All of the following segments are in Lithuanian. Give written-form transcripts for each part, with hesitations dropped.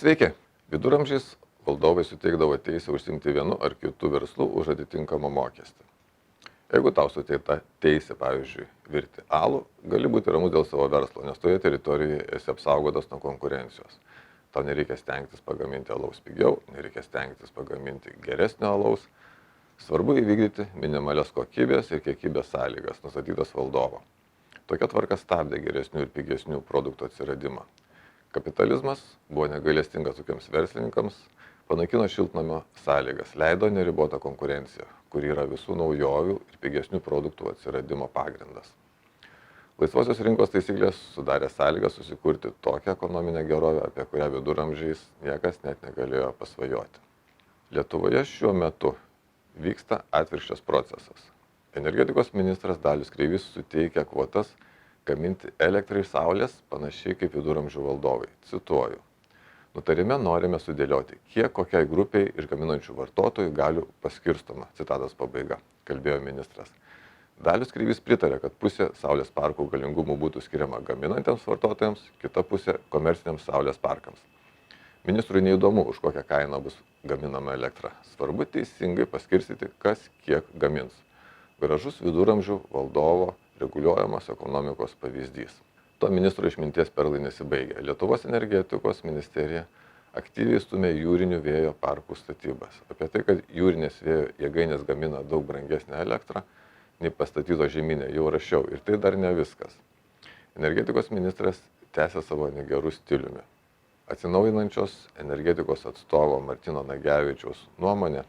Sveiki! Viduramžiais valdovai suteikdavo teisę užsiimti vienu ar kitu verslu už atitinkamą mokestį. Jeigu tau suteikta teisė, pavyzdžiui, virti alų, gali būti ramus dėl savo verslo, nes toje teritorijoje esi apsaugotas nuo konkurencijos. Tau nereikia stengtis pagaminti alaus pigiau, nereikia stengtis pagaminti geresnio alaus. Svarbu įvykdyti minimalias kokybės ir kiekybės sąlygas, nustatytas valdovo. Tokia tvarka stabdė geresnių ir pigesnių produktų atsiradimą. Kapitalizmas buvo negailestingas tokiems verslininkams, panaikino šiltnamio sąlygas, leido neribotą konkurenciją, kuri yra visų naujovių ir pigesnių produktų atsiradimo pagrindas. Laisvosios rinkos taisyklės sudarė sąlygas susikurti tokią ekonominę gerovę, apie kurią viduramžiais niekas net negalėjo pasvajoti. Lietuvoje šiuo metu vyksta atvirkščias procesas. Energetikos ministras Dalius Kreivys suteikia kvotas gaminti elektrą iš saulės panašiai kaip viduramžių valdovai. Cituoju. Nutarime norime sudėlioti, kiek kokiai grupiai iš gaminančių vartotojų galių paskirstoma. Citatos pabaiga, kalbėjo ministras. Dalius Kreivys pritarė, kad pusė saulės parkų galingumų būtų skiriama gaminantiems vartotojams, kita pusė komerciniams saulės parkams. Ministrui neįdomu, už kokią kainą bus gaminama elektra. Svarbu teisingai paskirstyti, kas kiek gamins. Gražus viduramžių valdovo reguliuojamos ekonomikos pavyzdys. To ministro išminties perlai nesibaigia. Lietuvos energetikos ministerija aktyviai stumia jūrinių vėjo parkų statybas. Apie tai, kad jūrinės vėjo jėgainės gamina daug brangesnę elektrą, nei pastatyto žemynė, jau rašiau. Ir tai dar ne viskas. Energetikos ministras tęsia savo negerų stiliumi. Atsinaujinančios energetikos atstovo Martino Nagevičiaus nuomonė,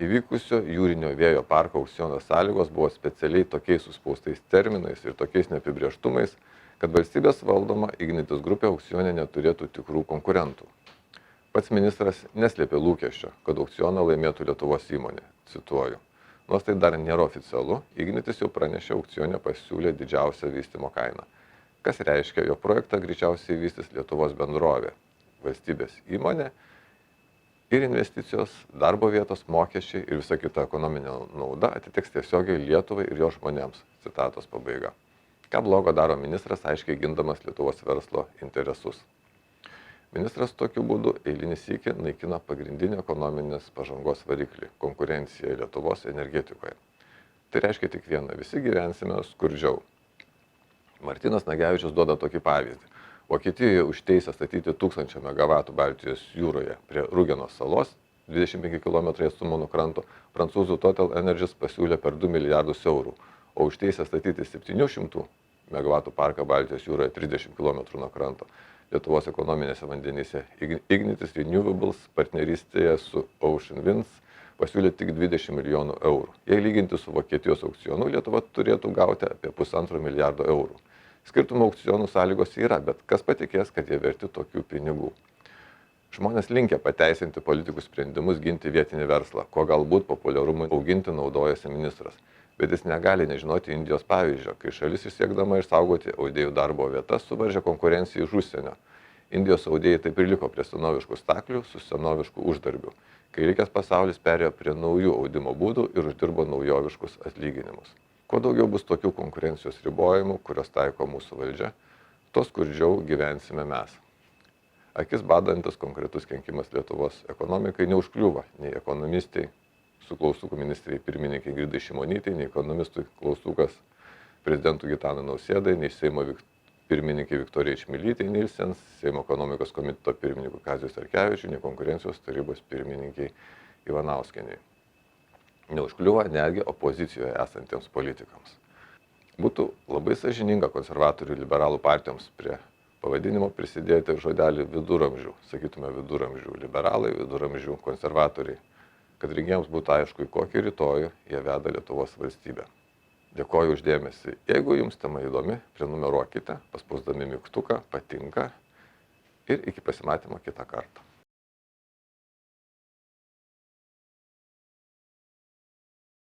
įvykusio jūrinio vėjo parko aukciono sąlygos buvo specialiai tokiais suspaustais terminais ir tokiais neapibrėžtumais, kad valstybės valdoma Ignitis grupė aukcione neturėtų tikrų konkurentų. Pats ministras neslėpė lūkesčio, kad aukcioną laimėtų Lietuvos įmonė. Cituoju. Nors tai dar nėra oficialu, Ignitis jau pranešė aukcione pasiūlė didžiausią vystymo kainą. Kas reiškia, jo projektą greičiausiai vystys Lietuvos bendrovė, valstybės įmonė, ir investicijos, darbo vietos, mokesčiai ir visa kita ekonominė nauda atiteks tiesiogiai Lietuvai ir jo žmonėms. Citatos pabaiga. Ką blogo daro ministras, aiškiai gindamas Lietuvos verslo interesus. Ministras tokiu būdu eilinį sykį naikina pagrindinį ekonominės pažangos variklį – konkurenciją Lietuvos energetikoje. Tai reiškia tik vieną – visi gyvensime skurdžiau. Martinas Nagevičius duoda tokį pavyzdį. Vokietijoje už teisę statyti 1000 MW Baltijos jūroje prie Rugenos salos, 25 km atstumu nuo kranto, prancūzų Total Energies pasiūlė per 2 milijardus eurų, o už teisę statyti 700 MW parką Baltijos jūroje 30 km nuo kranto. Lietuvos ekonominėse vandenyse Ignitis Renewables partnerystėje su Ocean Winds pasiūlė tik 20 milijonų eurų. Jei lyginti su Vokietijos aukcionu, Lietuva turėtų gauti apie 1,5 milijardo eurų. Skirtumų aukcionų sąlygos yra, bet kas patikės, kad jie verti tokių pinigų. Žmonės linkę pateisinti politikų sprendimus ginti vietinį verslą, ko galbūt populiarumui auginti naudojasi ministras. Bet jis negali nežinoti Indijos pavyzdžio, kai šalis išsiekdama išsaugoti audėjų darbo vietas suvaržė konkurenciją iš užsienio. Indijos audėjai taip ir liko prie senoviškų staklių su senoviškų uždarbių, kai likęs pasaulis perėjo prie naujų audimo būdų ir uždirbo naujoviškus atlyginimus. Kuo daugiau bus tokių konkurencijos ribojimų, kurios taiko mūsų valdžia, tuo skurdžiau gyvensime mes. Akis badantis konkretus kenkimas Lietuvos ekonomikai neužkliūva nei ekonomistai su klaustukų ministrai pirmininkai Ingridai Šimonytei, nei ekonomistui klaustukas prezidentų Gitanui Nausėdai, nei Seimo pirmininkai Viktorijai Čmilytei Nilsen, Seimo ekonomikos komiteto pirmininkui Kaziui Starkevičiui, nei konkurencijos tarybos pirmininkai Ivanauskienei. Neužkliūva netgi opozicijoje esantiems politikams. Būtų labai sąžininga konservatorių ir liberalų partijoms prie pavadinimo prisidėti žodelį viduramžių, sakytume viduramžių liberalai, viduramžių konservatoriai, kad rinkėjams būtų aišku, į kokį rytojų jie veda Lietuvos valstybę. Dėkoju už dėmesį. Jeigu jums tema įdomi, prenumeruokite, paspausdami mygtuką, patinka ir iki pasimatymo kitą kartą.